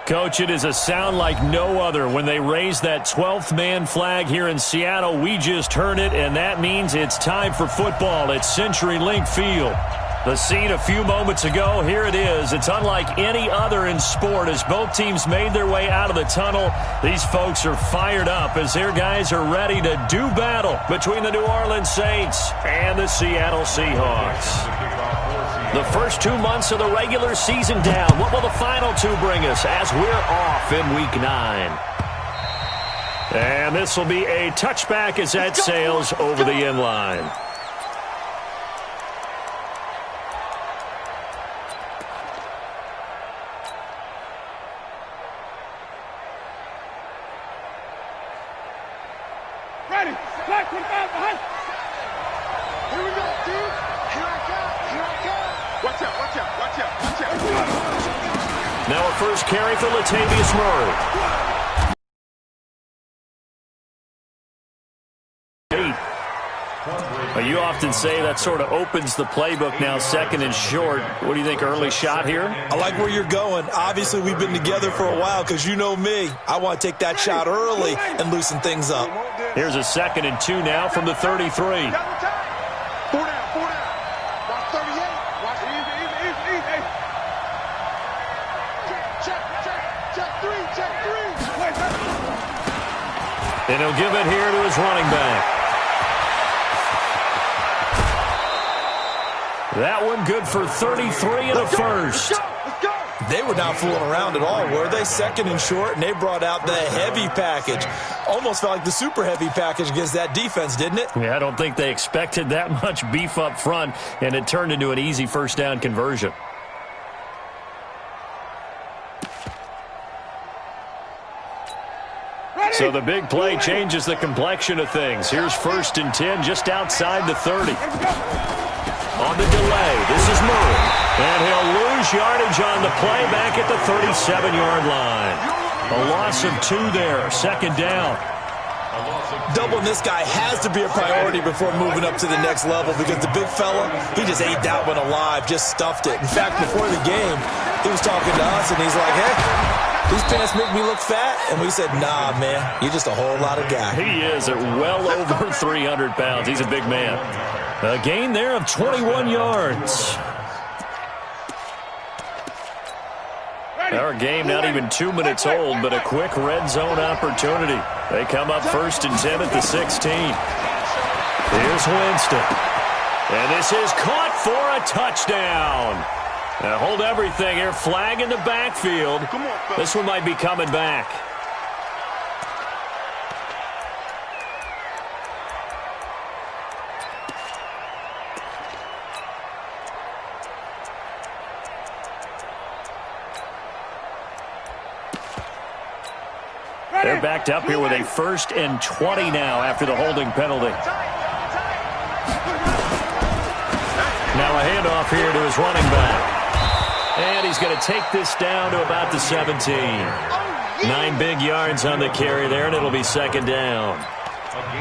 Coach, it is a sound like no other when they raise that 12th man flag here in Seattle. We just heard it, and that means it's time for football at CenturyLink Field. The scene a few moments ago, here it is. It's unlike any other in sport as both teams made their way out of the tunnel. These folks are fired up as their guys are ready to do battle between the New Orleans Saints and the Seattle Seahawks. The first 2 months of the regular season down. What will the final two bring us as we're off in Week 9? And this will be a touchback as that sails over the end line. Ready. Black 25 behind. Here we go, dude. Here I come. Here I come. Watch out, watch out, watch out, watch out. Now a first carry for Latavius Murray. You often say that sort of opens the playbook now, second and short. What do you think, early shot here? I like where you're going. Obviously, we've been together for a while because you know me. I want to take that shot early and loosen things up. Here's a 2nd and 2 now from the 33. 4 down, 4 down. Watch 38. Watch easy. Check 3. And he'll give it here to his running back. That one good for 33 and a first. They were not fooling around at all, were they? 2nd and short, and they brought out the heavy package. Almost felt like the super heavy package against that defense, didn't it? Yeah, I don't think they expected that much beef up front, and it turned into an easy first down conversion. So the big play changes the complexion of things. Here's 1st and 10 just outside the 30. On the delay, this is Murray. And he'll lose yardage on the play back at the 37-yard line. A loss of 2 there, 2nd down. Doubling this guy has to be a priority before moving up to the next level because the big fella, he just ate that one alive, just stuffed it. In fact, before the game, he was talking to us, and he's like, hey, these pants make me look fat? And we said, nah, man, you're just a whole lot of guy. He is at well over 300 pounds. He's a big man. A gain there of 21 yards. Our game not even 2 minutes old, but a quick red zone opportunity. They come up 1st and 10 at the 16. Here's Winston. And this is caught for a touchdown. Now hold everything here. Flag in the backfield. This one might be coming back. They're backed up here with a 1st and 20 now after the holding penalty. Now a handoff here to his running back. And he's going to take this down to about the 17. 9 big yards on the carry there, and it'll be 2nd down.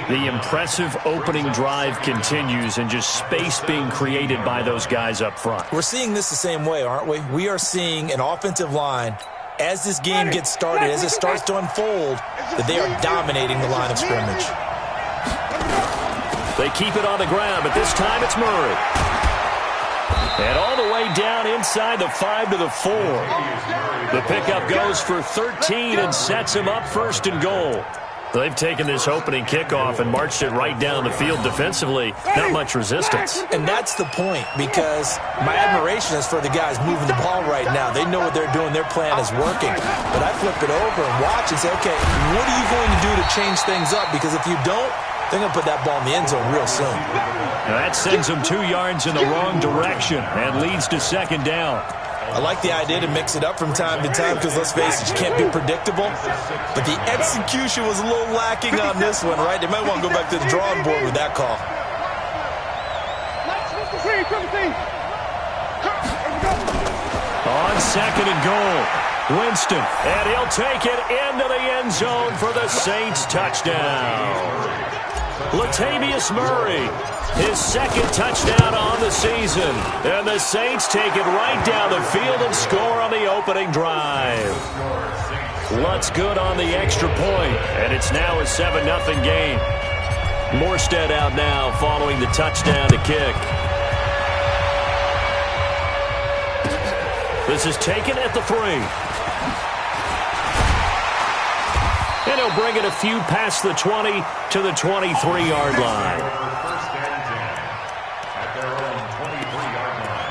The impressive opening drive continues and just space being created by those guys up front. We're seeing this the same way, aren't we? We are seeing an offensive line as this game gets started, as it starts to unfold, that they are dominating the line of scrimmage. They keep it on the ground, but this time it's Murray. And all the way down inside the 5 to the 4. The pickup goes for 13 and sets him up 1st and goal. They've taken this opening kickoff and marched it right down the field defensively. Not much resistance. And that's the point, because my admiration is for the guys moving the ball right now. They know what they're doing. Their plan is working. But I flip it over and watch and say, okay, what are you going to do to change things up? Because if you don't, they're going to put that ball in the end zone real soon. Now that sends them 2 yards in the wrong direction and leads to 2nd down. I like the idea to mix it up from time to time because, let's face it, you can't be predictable. But the execution was a little lacking on this one, right? They might want to go back to the drawing board with that call. On 2nd and goal, Winston. And he'll take it into the end zone for the Saints touchdown. Latavius Murray, his 2nd touchdown on the season. And the Saints take it right down the field and score on the opening drive. Lutz good on the extra point, and it's now a 7-0 game. Morstead out now following the touchdown to kick. This is taken at the 3. And he'll bring it a few past the 20 to the 23-yard line. First and 10 at their own 23-yard line.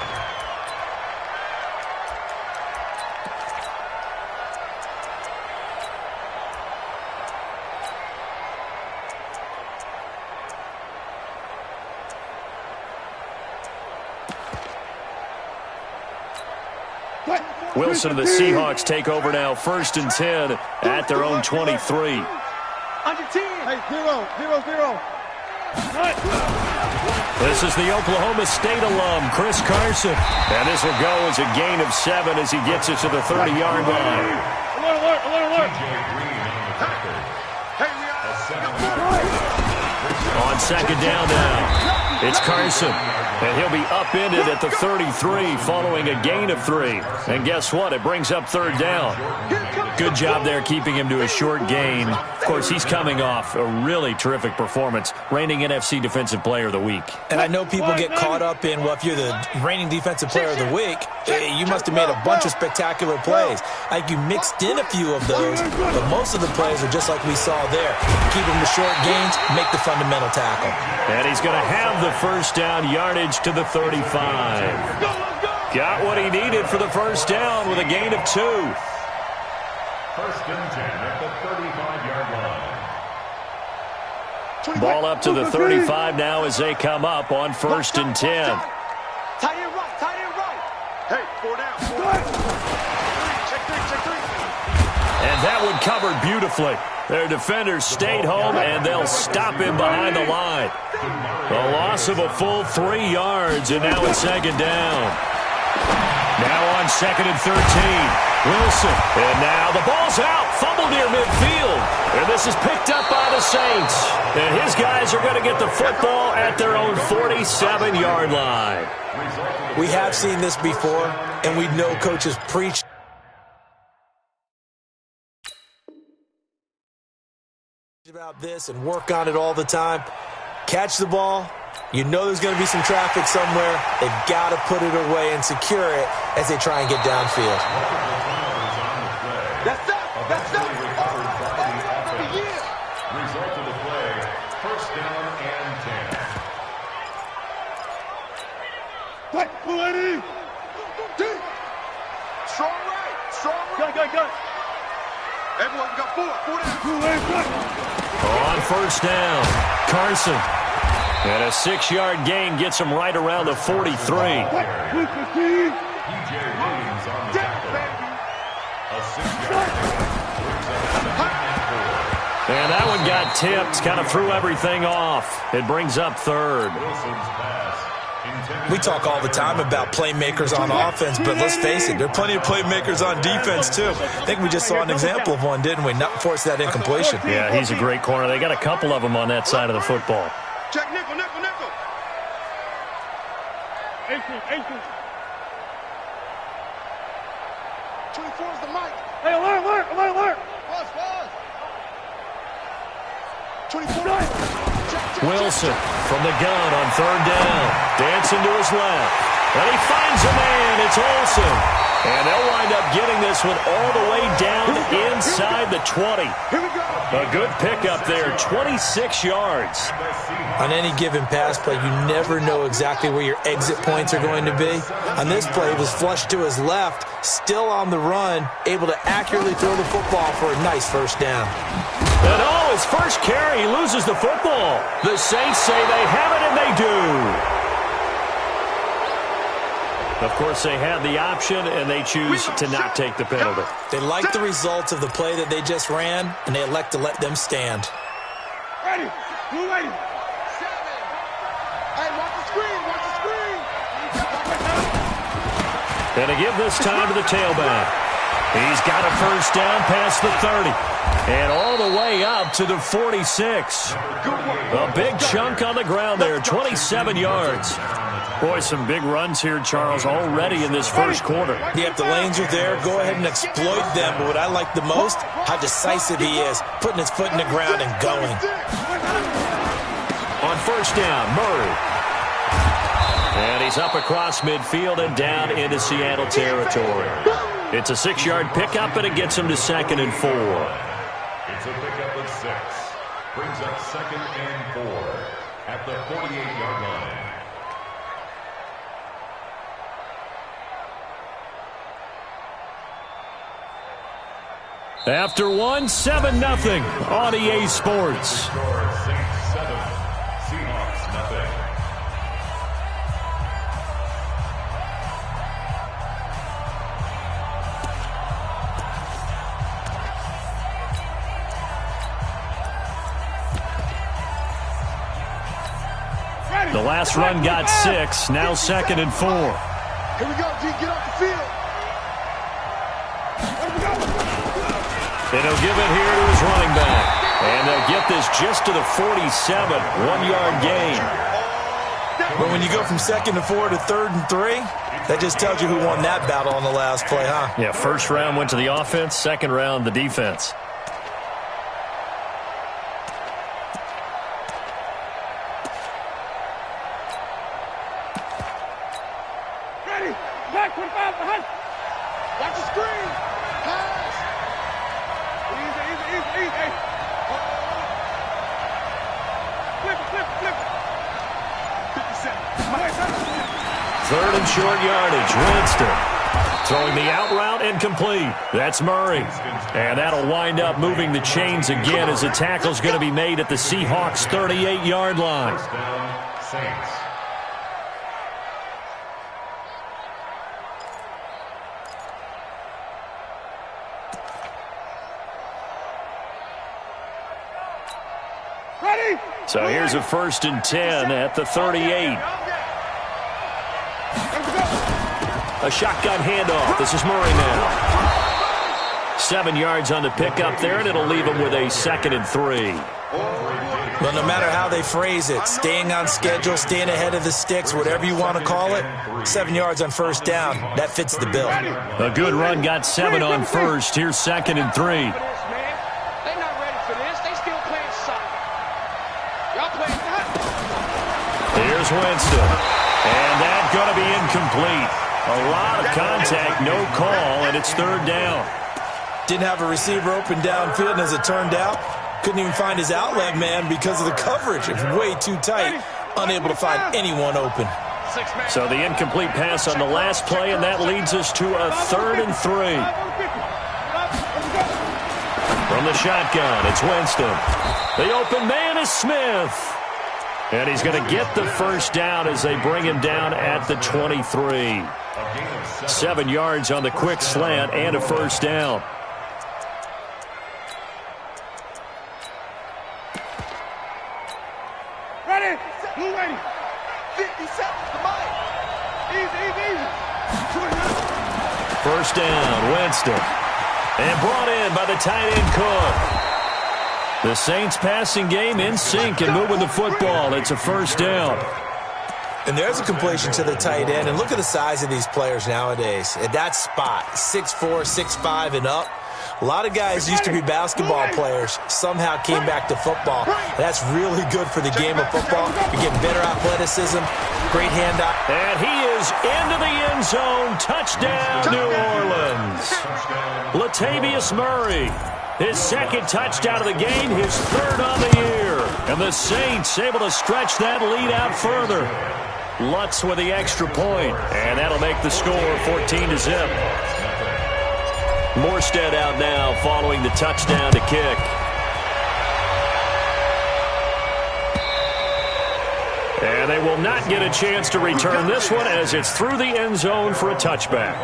Wilson and the Seahawks take over now, 1st and 10 at their own 23. Under 10. Hey, 0-0-0. This is the Oklahoma State alum, Chris Carson. And this will go as a gain of 7 as he gets it to the 30-yard line. Alert. On 2nd down now, it's Carson. And he'll be upended at the 33 following a gain of 3. And guess what? It brings up 3rd down. Good job there keeping him to a short gain. Of course, he's coming off a really terrific performance, reigning NFC Defensive Player of the Week. And I know people get caught up in, well, if you're the reigning Defensive Player of the Week, you must have made a bunch of spectacular plays. I think you mixed in a few of those, but most of the plays are just like we saw there. Keep them to short gains, make the fundamental tackle. And he's going to have the 1st down yardage to the 35. Got what he needed for the 1st down with a gain of 2. 1st and 10 at the 35-yard line. Ball up to the 35 now as they come up on 1st and 10. Tight end right. Hey, 4 down. Check 3. And that one covered beautifully. Their defenders stayed home, and they'll stop him behind the line. A loss of a full 3 yards, and now it's 2nd down. Now on 2nd and 13. Wilson. And now the ball's out. Fumble near midfield. And this is picked up by the Saints. And his guys are going to get the football at their own 47-yard line. We have seen this before, and we know coaches preach about this and work on it all the time. Catch the ball. You know there's going to be some traffic somewhere. They've got to put it away and secure it as they try and get downfield. That's up. Result of the play, 1st down and 10. Right, lady. Strong right. Go. Everyone got 4 down. On 1st down, Carson. And a 6-yard gain gets him right around the 43. P.J. Williams on the tackle. A 6-yard gain. And that one got tipped, kind of threw everything off. It brings up 3rd. Wilson's pass. We talk all the time about playmakers on offense, but let's face it, there are plenty of playmakers on defense, too. I think we just saw an example of one, didn't we? Not force that incompletion. Yeah, he's a great corner. They got a couple of them on that side of the football. Check nickel. 24 is the mic. Hey, alert. Pause. 24. Wilson from the gun on 3rd down. Dancing to his left. And he finds a man. It's Olsen. And they'll wind up getting this one all the way down inside the 20. Here we go. A good pickup there, 26 yards. On any given pass play, you never know exactly where your exit points are going to be. On this play, he was flushed to his left, still on the run, able to accurately throw the football for a nice 1st down. And his first carry, he loses the football. The Saints say they have it, and they do. Of course, they had the option, and they choose to not take the penalty. They like the results of the play that they just ran, and they elect to let them stand. Ready. Blue ready. 7. Hey, watch the screen. And to give this time to the tailback. He's got a first down past the 30. And all the way up to the 46. A big chunk on the ground there, 27 yards. Boy, some big runs here, Charles, already in this first quarter. Yeah, if the lanes are there, go ahead and exploit them. But what I like the most, how decisive he is, putting his foot in the ground and going. On first down, Murray. And he's up across midfield and down into Seattle territory. It's a 6-yard pickup, and it gets him to 2nd and 4. It's a pickup of 6. Brings up 2nd and 4 at the 48-yard line. After one, 7-0 on EA Sports. Saints 7, Seahawks nothing. The last run got 6, now 2nd and 4. Here we go, G, get off the field. And he'll give it here to his running back. And they'll get this just to the 47, 1-yard gain. But when you go from 2nd and 4 to 3rd and 3, that just tells you who won that battle on the last play, huh? Yeah, first round went to the offense, second round the defense. Ready, back 25 behind. Watch the screen. Pass. Easy. Flip it. 57. 3rd and short yardage, Winston. Throwing the out route incomplete. That's Murray. And that'll wind up moving the chains again as the tackle's going to be made at the Seahawks' 38-yard line. First down, Saints. Ready. So here's a 1st and 10 at the 38. A shotgun handoff. This is Murray now. 7 yards on the pickup there, and it'll leave him with a 2nd and 3. Well, no matter how they phrase it, staying on schedule, staying ahead of the sticks, whatever you want to call it, 7 yards on first down, that fits the bill. A good run got 7 on first. Here's 2nd and 3. They're not ready for this. They still playing soccer. Y'all playing hot. Here's Winston. And that's going to be incomplete. A lot of contact, no call, and it's 3rd down. Didn't have a receiver open downfield, and as it turned out, couldn't even find his outlet man because of the coverage. It was way too tight, unable to find anyone open. So the incomplete pass on the last play, and that leads us to a 3rd and 3. From the shotgun, it's Winston. The open man is Smith. And he's going to get the first down as they bring him down at the 23. 7 yards on the quick slant and a first down. Ready. Blue lady. 50 seconds to mine. Easy. First down, Winston. And brought in by the tight end Cook. The Saints passing game in sync and moving the football. It's a first down. And there's a completion to the tight end. And look at the size of these players nowadays. At that spot, 6'4", 6'5", and up. A lot of guys used to be basketball players, somehow came back to football. That's really good for the game of football. You're getting better athleticism, great hand-eye. And he is into the end zone. Touchdown, New Orleans. Latavius Murray. His 2nd touchdown of the game, his 3rd on the year. And the Saints able to stretch that lead out further. Lutz with the extra point, and that'll make the score 14-0. Morstead out now following the touchdown to kick. And they will not get a chance to return this one as it's through the end zone for a touchback.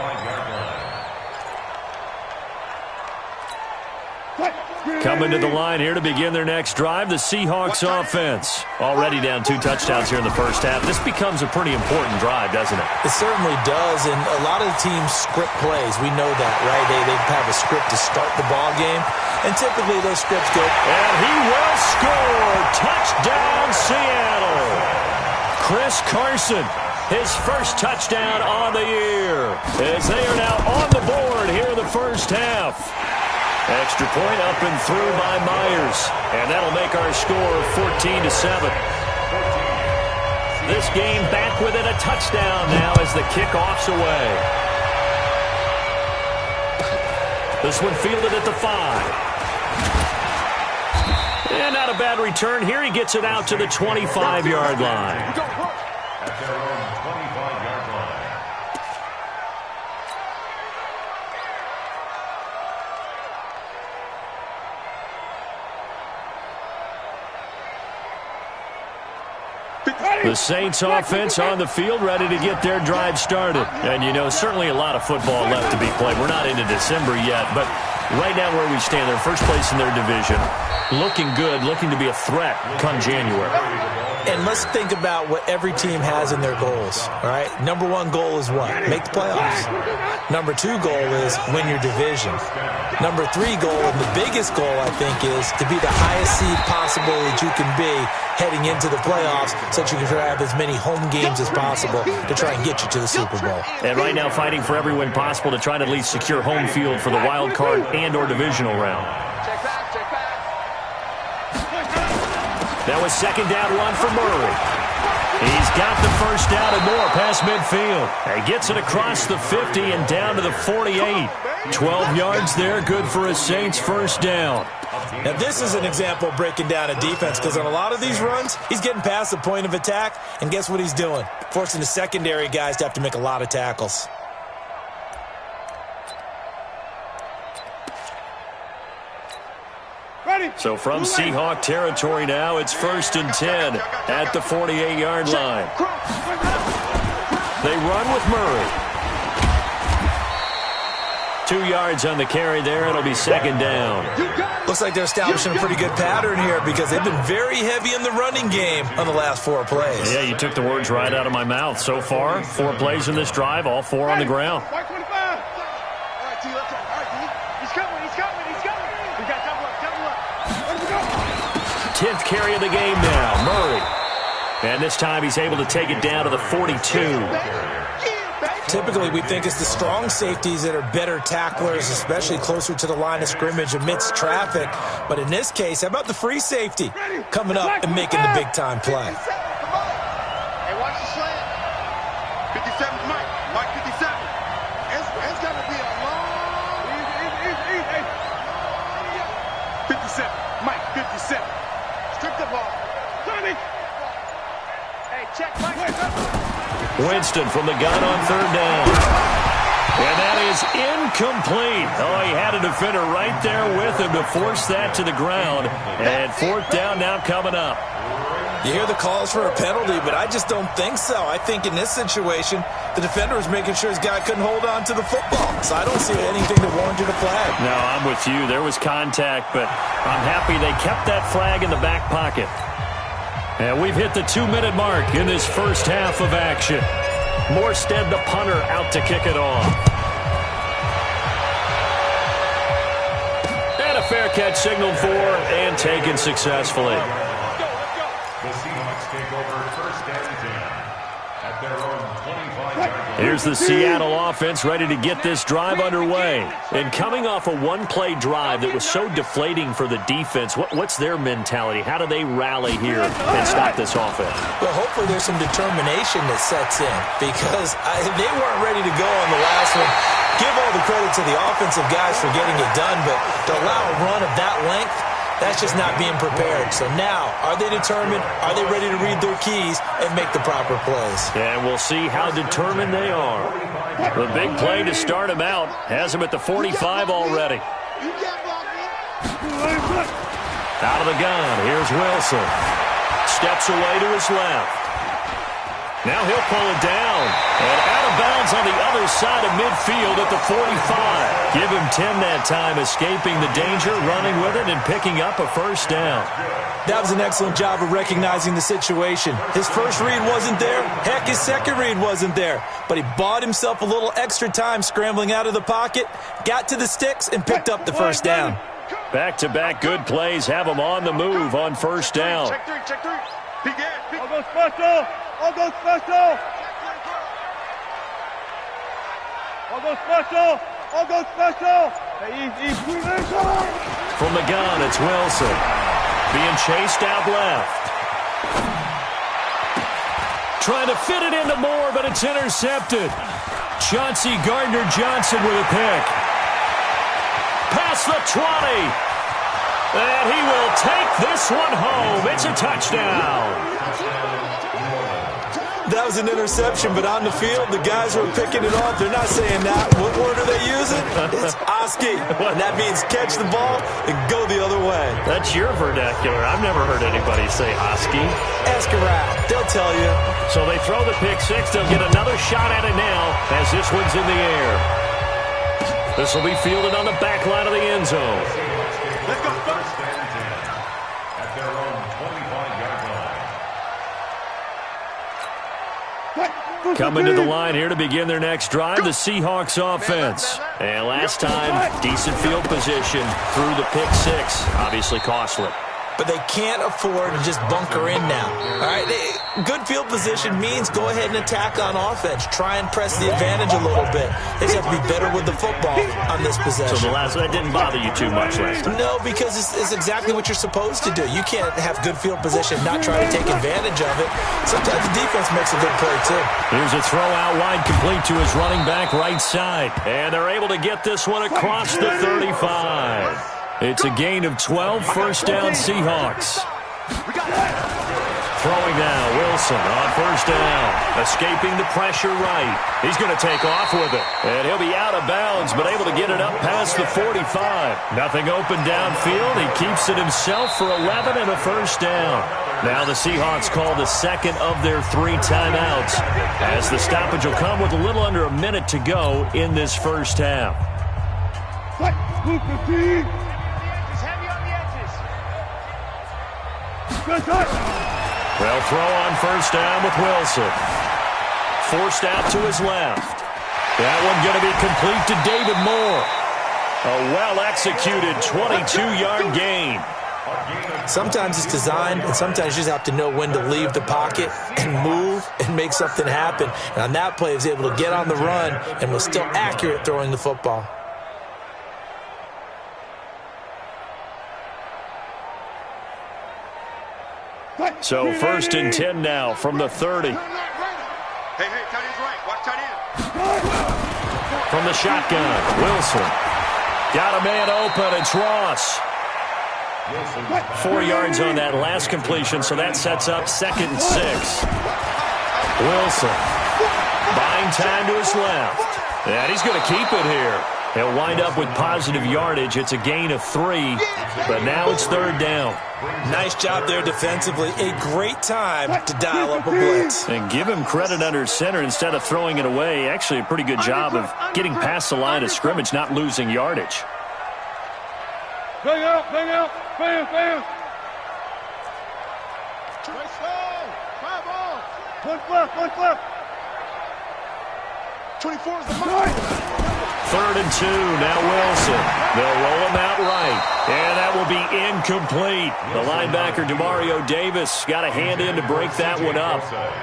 Coming to the line here to begin their next drive, the Seahawks offense. Already down 2 touchdowns here in the first half. This becomes a pretty important drive, doesn't it? It certainly does, and a lot of the teams script plays. We know that, right? They have a script to start the ball game, and typically those scripts go. And he will score! Touchdown, Seattle! Chris Carson, his first touchdown on the year, as they are now on the board here in the first half. Extra point up and through by Myers. And that'll make our score 14-7. This game back within a touchdown now as the kickoff's away. This one fielded at the 5. And not a bad return here. He gets it out to the 25-yard line. At their own 25-yard line. The Saints offense on the field, ready to get their drive started. And, you know, certainly a lot of football left to be played. We're not into December yet, but right now where we stand, they're first place in their division. Looking good, looking to be a threat come January. And let's think about what every team has in their goals, all right? Number 1 goal is what? Make the playoffs. Number 2 goal is win your division. Number 3 goal, and the biggest goal, I think, is to be the highest seed possible that you can be heading into the playoffs so that you can try to have as many home games as possible to try and get you to the Super Bowl. And right now fighting for every win possible to try to at least secure home field for the wild card and or divisional round. That was second down 1 for Murray. He's got the first down and more past midfield. And gets it across the 50 and down to the 48. 12 yards there, good for a Saints first down. Now, this is an example of breaking down a defense because on a lot of these runs, he's getting past the point of attack, and guess what he's doing? Forcing the secondary guys to have to make a lot of tackles. So from Seahawk territory now, it's 1st and 10 at the 48-yard line. They run with Murray. 2 yards on the carry there. It'll be second down. Looks like they're establishing a pretty good pattern here because they've been very heavy in the running game on the last 4 plays. Yeah, you took the words right out of my mouth. So far, 4 plays in this drive, all 4 on the ground. 10th carry of the game now, Murray. And this time he's able to take it down to the 42. Typically, we think it's the strong safeties that are better tacklers, especially closer to the line of scrimmage amidst traffic. But in this case, how about the free safety coming up and making the big-time play? Hey, watch the slant. 57's Mike. Mike 57. It's going to be a long... 57. Mike 57. Strip the ball. Johnny. Hey, check Mike. Winston from the gun on 3rd down. And that is incomplete. Oh, he had a defender right there with him to force that to the ground. And 4th down now coming up. You hear the calls for a penalty, but I just don't think so. I think in this situation, the defender was making sure his guy couldn't hold on to the football. So I don't see anything that warranted a flag. No, I'm with you. There was contact, but I'm happy they kept that flag in the back pocket. And we've hit the 2-minute mark in this first half of action. Morstead, the punter, out to kick it off. And a fair catch signaled for and taken successfully. The Seahawks take over 1st and 10 at their own 25-yard line. Here's the Seattle offense ready to get this drive underway. And coming off a one-play drive that was so deflating for the defense, what's their mentality? How do they rally here and stop this offense? Well, hopefully there's some determination that sets in because they weren't ready to go on the last one. Give all the credit to the offensive guys for getting it done, but to allow a run of that length, that's just not being prepared. So now, are they determined? Are they ready to read their keys and make the proper plays? And we'll see how determined they are. The big play to start him out has him at the 45 already. Out of the gun, here's Wilson. Steps away to his left. Now he'll pull it down. And out of bounds ball's on the other side of midfield at the 45. Give him 10 that time, escaping the danger, running with it, and picking up a first down. That was an excellent job of recognizing the situation. His first read wasn't there. Heck, his second read wasn't there. But he bought himself a little extra time scrambling out of the pocket, got to the sticks, and picked up the first down. Back-to-back good plays have him on the move on first down. Check three, check three. I'll go special. I'll go special. I'll go special. I'll go special. Hey, easy. From the gun, it's Wilson. Being chased out left. Trying to fit it into Moore, but it's intercepted. Chauncey Gardner-Johnson with a pick. Past the 20. And he will take this one home. It's a touchdown. That was an interception, but on the field, the guys who are picking it off, they're not saying that. What word are they using? It's Oski, and that means catch the ball and go the other way. That's your vernacular. I've never heard anybody say Oski. Ask around. They'll tell you. So they throw the pick six. They'll get another shot at it now as this one's in the air. This will be fielded on the back line of the end zone. Let's go. First and 10 at their own 25-yard line. Coming to the line here to begin their next drive, the Seahawks offense. And last time, decent field position through the pick six. Obviously costly. But they can't afford to just bunker in now. All right, good field position means go ahead and attack on offense. Try and press the advantage a little bit. They just have to be better with the football on this possession. So that didn't bother you too much last time? No, because it's exactly what you're supposed to do. You can't have good field position, not try to take advantage of it. Sometimes the defense makes a good play, too. Here's a throw out wide, complete to his running back right side. And they're able to get this one across the 35. It's a gain of 12, first down Seahawks. Throwing now, Wilson on first down. Escaping the pressure right. He's going to take off with it. And he'll be out of bounds, but able to get it up past the 45. Nothing open downfield. He keeps it himself for 11 and a first down. Now the Seahawks call the second of their 3 timeouts, as the stoppage will come with a little under a minute to go in this first half. They'll throw on first down with Wilson. Forced out to his left. That one going to be complete to David Moore. A well-executed 22-yard gain. Sometimes it's designed, and sometimes you just have to know when to leave the pocket and move and make something happen. And on that play, he was able to get on the run and was still accurate throwing the football. So first and 10 now from the 30. Hey, tight end's right. Watch tight end. From the shotgun, Wilson. Got a man open. It's Ross. 4 yards on that last completion, so that sets up second and 6. Wilson. Buying time to his left. And he's going to keep it here. He'll wind up with positive yardage. It's a gain of 3, but now it's third down. Nice job there defensively. A great time to dial up a blitz. And give him credit under center instead of throwing it away. Actually, a pretty good job of getting past the line of scrimmage, not losing yardage. Bang out, bang out, bam, bam. One flip. 24 is the mark. Third and 2, now Wilson. They'll roll him out right, and that will be incomplete. The linebacker, DeMario Davis, got a hand in to break that one up.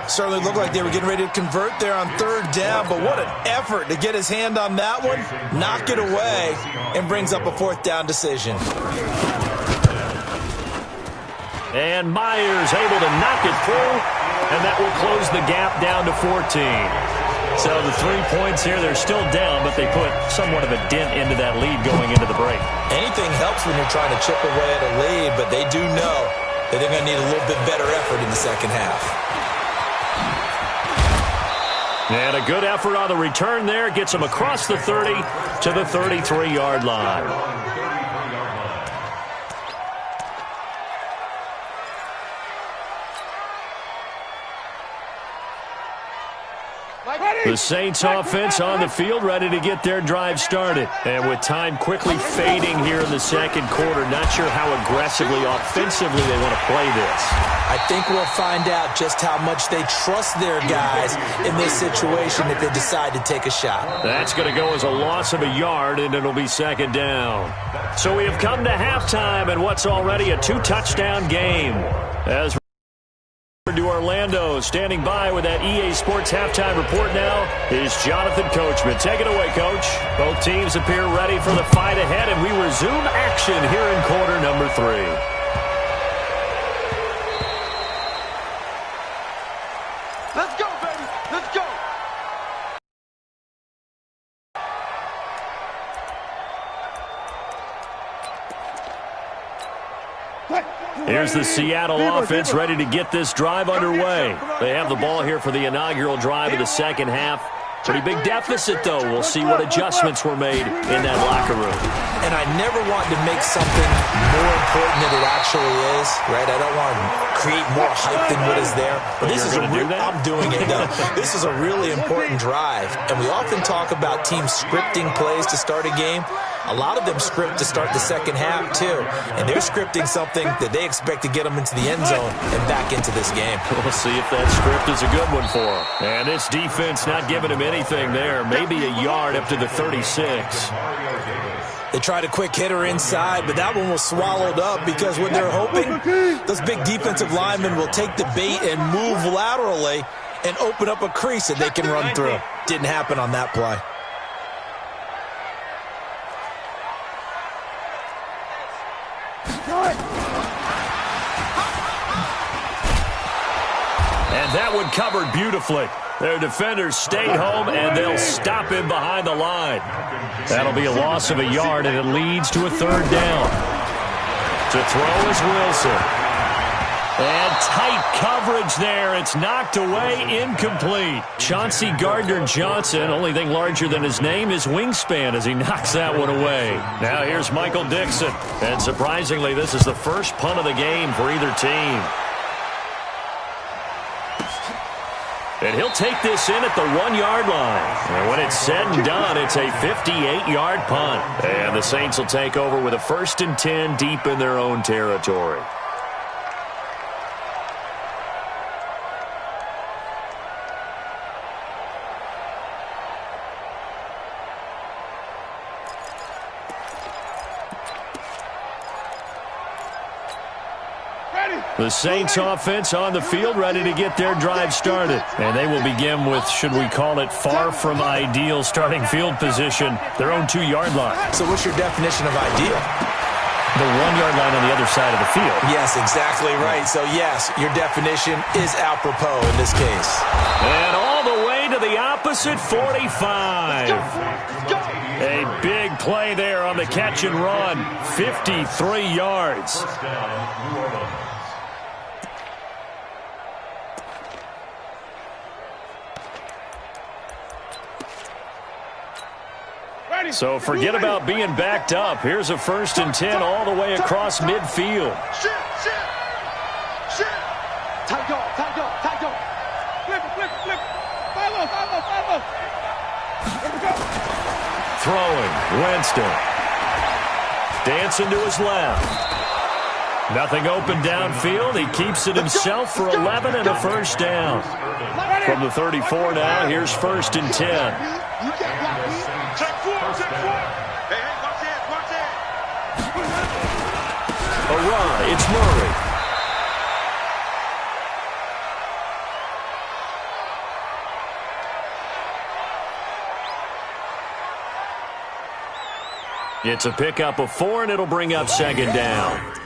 Certainly looked like they were getting ready to convert there on third down, but what an effort to get his hand on that one, knock it away, and brings up a fourth down decision. And Myers able to knock it through, and that will close the gap down to 14. So the 3 points here, they're still down, but they put somewhat of a dent into that lead going into the break. Anything helps when you're trying to chip away at a lead, but they do know that they're going to need a little bit better effort in the second half. And a good effort on the return there. Gets them across the 30 to the 33-yard line. The Saints offense on the field, ready to get their drive started. And with time quickly fading here in the second quarter, not sure how aggressively, offensively they want to play this. I think we'll find out just how much they trust their guys in this situation if they decide to take a shot. That's going to go as a loss of a yard, and it'll be second down. So we have come to halftime in what's already a 2-touchdown game. As to Orlando, standing by with that EA Sports halftime report now is Jonathan Coachman. Take it away, Coach. Both teams appear ready for the fight ahead, and we resume action here in quarter number 3. Let's go, baby. Let's go. Here's the Seattle offense ready to get this drive underway. They have the ball here for the inaugural drive of the second half. Pretty big deficit, though. We'll see what adjustments were made in that locker room. And I never want to make something more important than it actually is, right? I don't want to create more hype than what is there. But this is I'm doing it, though. This is a really important drive. And we often talk about teams scripting plays to start a game. A lot of them script to start the second half, too. And they're scripting something that they expect to get them into the end zone and back into this game. We'll see if that script is a good one for them. And this defense not giving him anything there. Maybe a yard up to the 36. They tried a quick hitter inside, but that one was swallowed up because what they're hoping, those big defensive linemen will take the bait and move laterally and open up a crease that they can run through. Didn't happen on that play. And that one covered beautifully. Their defenders stayed home, and they'll stop him behind the line. That'll be a loss of a yard, and it leads to a third down. To throw is Wilson. And tight coverage there. It's knocked away, incomplete. Chauncey Gardner-Johnson, only thing larger than his name is wingspan as he knocks that one away. Now here's Michael Dixon. And surprisingly, this is the first punt of the game for either team. And he'll take this in at the 1-yard line. And when it's said and done, it's a 58-yard punt. And the Saints will take over with a 1st and 10 deep in their own territory. The Saints offense on the field ready to get their drive started. And they will begin with, should we call it, far from ideal starting field position, their own 2-yard line. So what's your definition of ideal? The 1-yard line on the other side of the field. Yes, exactly right. So, yes, your definition is apropos in this case. And all the way to the opposite 45. A big play there on the catch and run. 53 yards. So forget about being backed up. Here's a 1st and 10 all the way across midfield. Shit. Tight dog. Flip. Follow. Throwing, Winston. Dancing to his left. Nothing open downfield. He keeps it himself for 11 and a 1st down. From the 34 now, here's 1st and 10. Check 4. Hey, watch it. A run, it's Murray. It's a pickup of 4, and it'll bring up 2nd down.